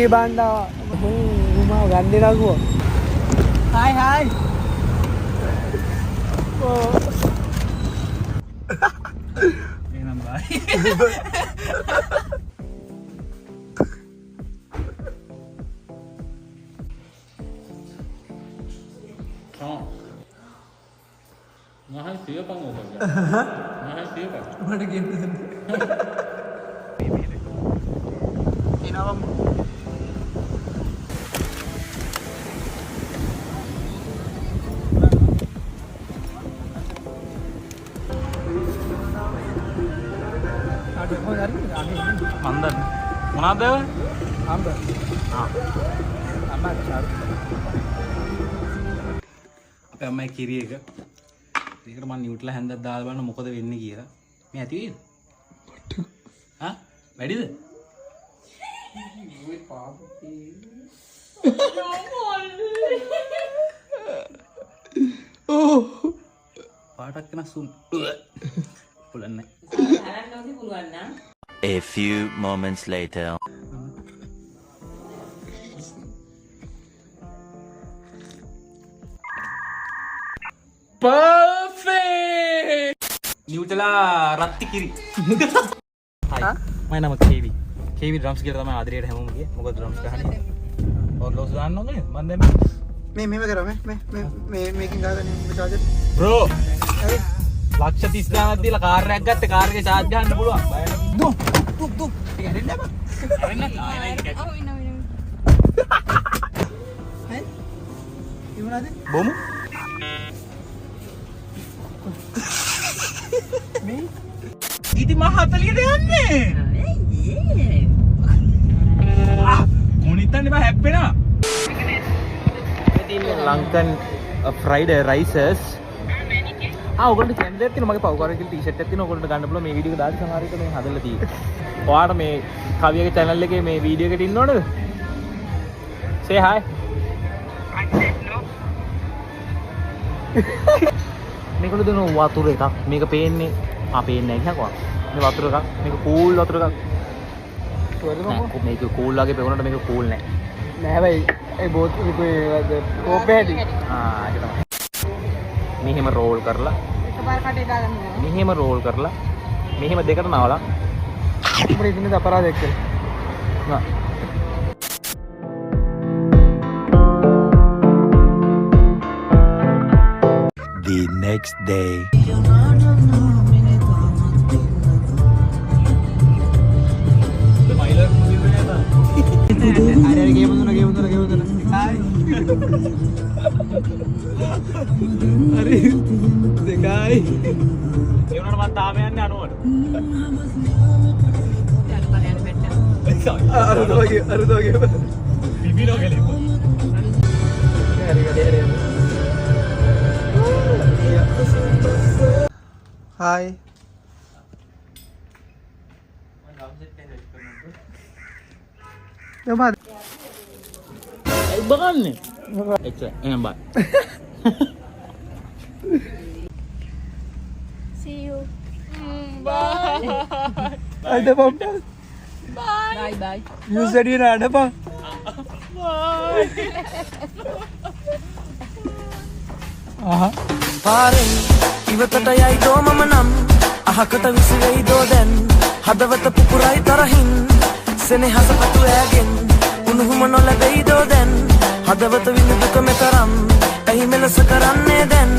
Adi banda rumah ganti lagu. Hai. Oh. Ini nambah. Mahal siapa ngomong? Mahal siapa? Mana game itu? Ini apa? Aduh, mau nyari aneh. Mandan. Mana ada? Amba. Amba cari. අපේ අම්මයි කිරි එක. ඒකට මම නිව්ට්ලා හැන්දක් දාලා බලන්න මොකද වෙන්නේ කියලා. මේ ඇති වෙයිද? හා? වැඩිද? මේ පාපති. ඕ. පාටක් වෙනස් වුන්. පුළුවන් නැහැ. A few moments later. Perfect! නිව්ටලා රත්ති කිරි. හයි. මම නම කේවි. කේවි ඩ්‍රම්ස් කියලා තමයි ආදරේට හැමෝම කියේ. මොකද ඩ්‍රම්ස් ගහන්නේ? ඔර්ලෝස් දාන්න ඕනේ. මම දැන් මෙහෙම කරා මේකෙන් ගහගෙන චාර්ජර්. බ්‍රෝ. හරි. ලක්ෂ 30 ගානක් දීලා කාර් එකක් ගත්තේ කාර් එකේ charge ගන්න පුළුවන්. බය නැති. දුක්. ඒක හැරෙන්න බෑ. හැරෙන්න ආයෙ ඒක. ඔව් ඉන්න. හරි. ඉවරද? බොමු. මේ ඉතින් මම 40ට යන්නේ. මොනිටන්නේ මම හැප්පෙනා. ඉතින් ලංකන් ෆ්‍රයිඩ් රයිසස්. ඔයගොල්ලෝ චැනල් එකේ තියෙන මගේ පවුකාරේ කියලා ටී-ෂර්ට් එකක් තියෙනවා. ඔයගොල්ලන්ට ගන්න පුළුවන් මේ වීඩියෝ එක දාලා සමහර විට මේ හදලා තියෙන්නේ. ඔයාට මේ කවියගේ channel එකේ මේ වීඩියෝ එකට ඉන්න ඕනද? Say hi. මේකවල දෙන වතුර එකක්. මේක පේන්නේ පේන්නේ නැහැ කියනවා. මේ වතුර එකක්. මේක කූල් වතුර එකක්. මේක කූල් වගේ පෙවුනට මේක කූල් නැහැ. නෑ බයි ඒ බෝතල් කෝපේ ඇති. ඒක තමයි. මෙහෙම රෝල් කරලා එකපාර කටේ දාගන්න ඕන. මෙහෙම රෝල් කරලා මෙහෙම දෙකට නාවලා අපේ ඉන්නේ අපරාධයක් කියලා. නා The next day. අර ගේම දුන. හායි. හරි. දෙකයි. ඒ වුණාට මම තාම යන්නේ අනුවට. අරුදෝගේ. බිබිලෝ ගලේ. හරි. Hai. Coba. බගන්නේ. එච්චර. එහෙනම් බයි. See you. Bye. Ada Bang. Bye. You said you ada Bang. Bye. Aha. පාරෙන් ඉවතට යයි දෝ මම නම් අහකට විසිරෙයි දෝ දැන් හදවත පුපුරයි තරහින් සෙනෙහස පතු ඈගෙන් උණුහුම නොලැබෙයි දෝ දැන් හදවත විඳ දුක මෙතරම් ඇයි මෙලෙස කරන්නේ දැන්